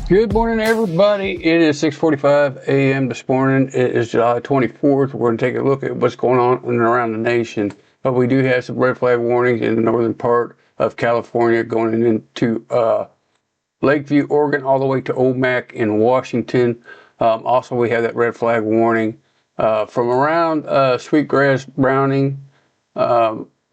Good morning, everybody. It is 6:45 a.m. this morning. It is July 24th. We're going to take a look at what's going on in and around the nation. But we do have some red flag warnings in the northern part of California going into Lakeview, Oregon, all the way to Omak in Washington. Also, we have that red flag warning from around Sweetgrass, Browning,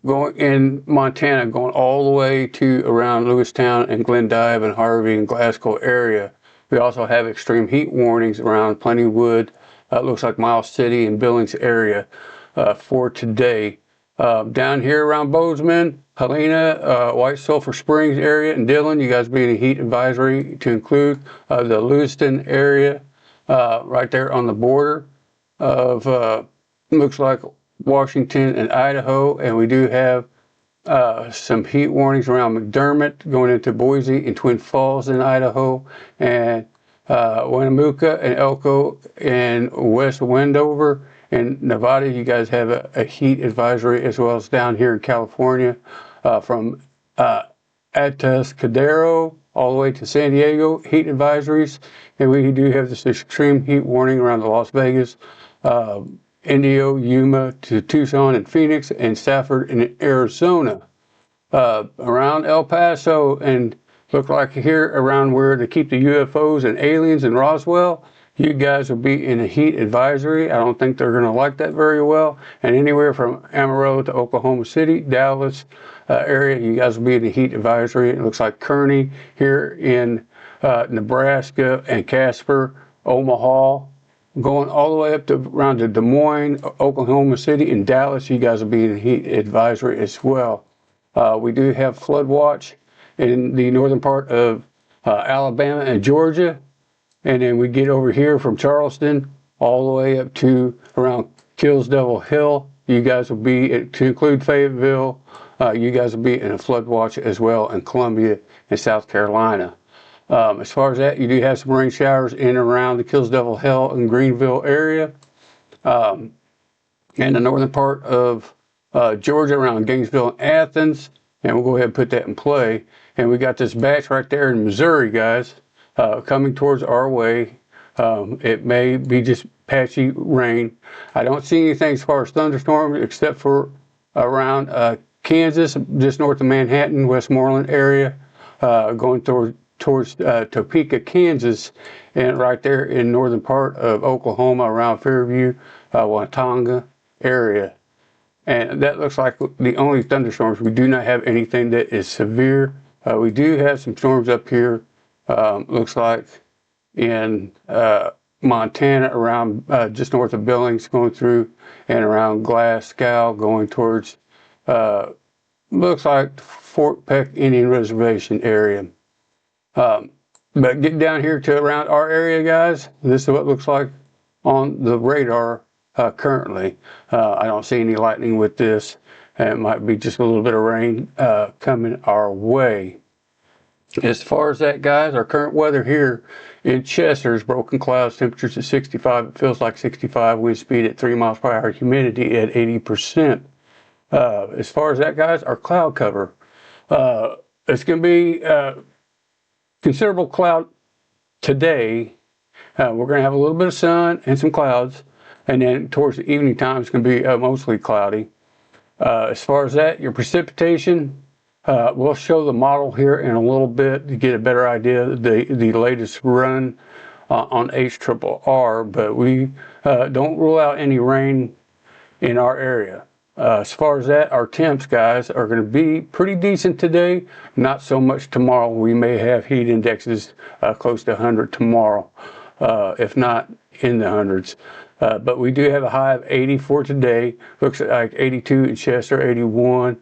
going in Montana, going all the way to around Lewistown and Glendive and Harvey and Glasgow area. We also have extreme heat warnings around Plentywood, looks like Miles City and Billings area for today. Down here around Bozeman, Helena, White Sulphur Springs area, and Dillon, you guys be in a heat advisory to include the Lewiston area right there on the border of looks like Washington and Idaho, and we do have some heat warnings around McDermott going into Boise and Twin Falls in Idaho, and Winnemucca and Elko and West Wendover in Nevada. You guys have a heat advisory, as well as down here in California from Atascadero all the way to San Diego, heat advisories. And we do have this extreme heat warning around the Las Vegas, Indio, Yuma to Tucson and Phoenix and Stafford in Arizona. Around El Paso and look like here around where they keep the UFOs and aliens in Roswell, you guys will be in a heat advisory. I don't think they're going to like that very well. And anywhere from Amarillo to Oklahoma City, Dallas area, you guys will be in a heat advisory. It looks like Kearney here in Nebraska and Casper, Omaha, going all the way up to around to Des Moines, Oklahoma City, and Dallas. You guys will be in a heat advisory as well. We do have flood watch in the northern part of Alabama and Georgia. And then we get over here from Charleston all the way up to around Devil Hill. You guys will be, to include Fayetteville, you guys will be in a flood watch as well in Columbia and South Carolina. As far as that, you do have some rain showers in and around the Devil Hill and Greenville area. And the northern part of Georgia around Gainesville and Athens. And we'll go ahead and put that in play. And we got this batch right there in Missouri, guys, coming towards our way. It may be just patchy rain. I don't see anything as far as thunderstorms except for around Kansas, just north of Manhattan, Westmoreland area, going towards Topeka, Kansas, and right there in northern part of Oklahoma around Fairview, Watonga area. And that looks like the only thunderstorms. We do not have anything that is severe. We do have some storms up here, looks like in Montana around just north of Billings going through, and around Glasgow going towards, looks like Fort Peck Indian Reservation area. But getting down here to around our area, guys, this is what it looks like on the radar currently. I don't see any lightning with this. It might be just a little bit of rain coming our way. As far as that, guys, our current weather here in Chester is broken clouds, temperatures at 65. It feels like 65, wind speed at 3 miles per hour, humidity at 80%. As far as that, guys, our cloud cover. It's going to be considerable cloud today. We're going to have a little bit of sun and some clouds. And then towards the evening time, it's going to be mostly cloudy. As far as that, your precipitation, we'll show the model here in a little bit to get a better idea of the latest run on HRRR, but we don't rule out any rain in our area. As far as that, our temps, guys, are going to be pretty decent today, not so much tomorrow. We may have heat indexes close to 100 tomorrow, if not in the hundreds. But we do have a high of 80 for today. Looks like 82 in Chester, 81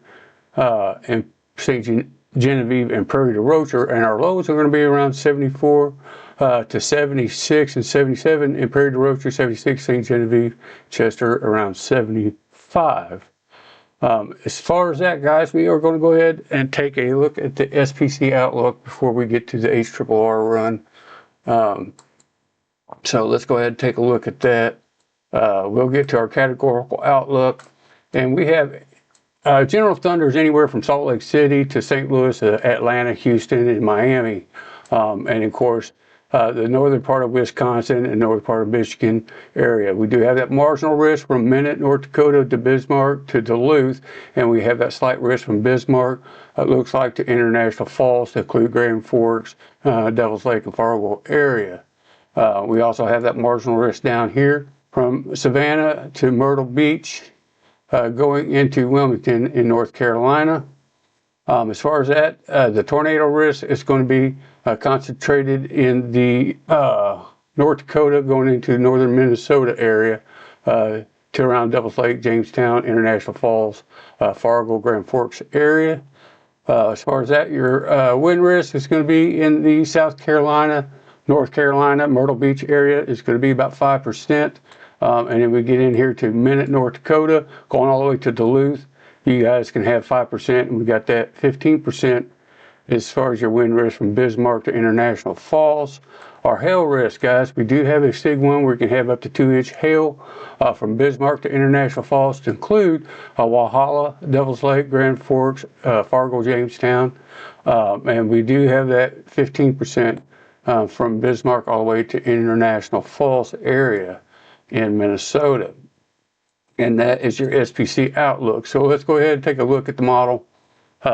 in St. Genevieve and Prairie du Rocher. And our lows are going to be around 74 to 76 and 77 in Prairie du Rocher, 76 St. Genevieve, Chester around 75. As far as that, guys, we are going to go ahead and take a look at the SPC outlook before we get to the HRRR run. So let's go ahead and take a look at that. We'll get to our categorical outlook, and we have general thunders anywhere from Salt Lake City to St. Louis, Atlanta, Houston, and Miami. And of course, the northern part of Wisconsin and northern part of Michigan area. We do have that marginal risk from Minot, North Dakota to Bismarck to Duluth, and we have that slight risk from Bismarck, it looks like, to International Falls to include Grand Forks, Devil's Lake, and Fargo area. We also have that marginal risk down here from Savannah to Myrtle Beach, going into Wilmington in North Carolina. As far as that, the tornado risk is going to be concentrated in the North Dakota going into northern Minnesota area to around Devil's Lake, Jamestown, International Falls, Fargo, Grand Forks area. As far as that, your wind risk is going to be in the South Carolina, North Carolina, Myrtle Beach area is going to be about 5%. And then we get in here to Minot, North Dakota, going all the way to Duluth. You guys can have 5%, and we got that 15% as far as your wind risk from Bismarck to International Falls. Our hail risk, guys, we do have a SIG 1 where you can have up to 2-inch hail from Bismarck to International Falls to include Walhalla, Devil's Lake, Grand Forks, Fargo, Jamestown. And we do have that 15% from Bismarck all the way to International Falls area in Minnesota. And that is your SPC outlook. So let's go ahead and take a look at the model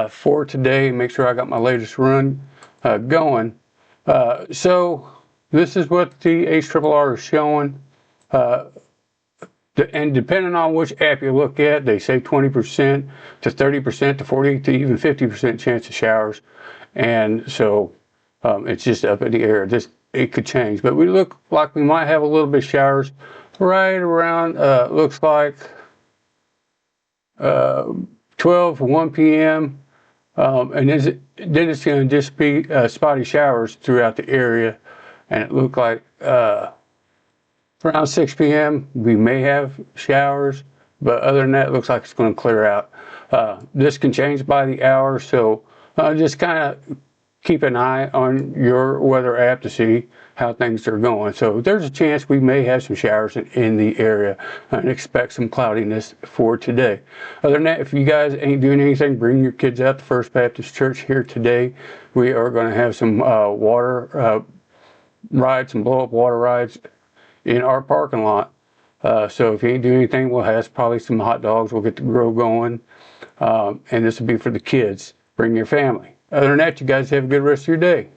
for today. Make sure I got my latest run going. So this is what the HRRR is showing. And depending on which app you look at, they say 20% to 30% to 40 to even 50% chance of showers. And so it's just up in the air. It could change. But we look like we might have a little bit of showers right around, looks like 12 1 p.m. And then it's going to just be spotty showers throughout the area. And it looked like around 6 p.m. we may have showers, but other than that, it looks like it's going to clear out. This can change by the hour, so just kind of keep an eye on your weather app to see how things are going. So there's a chance we may have some showers in the area and expect some cloudiness for today. Other than that, if you guys ain't doing anything, bring your kids out to First Baptist Church here today. We are going to have some water rides, some blow-up water rides in our parking lot. So if you ain't doing anything, we'll have probably some hot dogs. We'll get the grill going. And this will be for the kids. Bring your family. Other than that, you guys have a good rest of your day.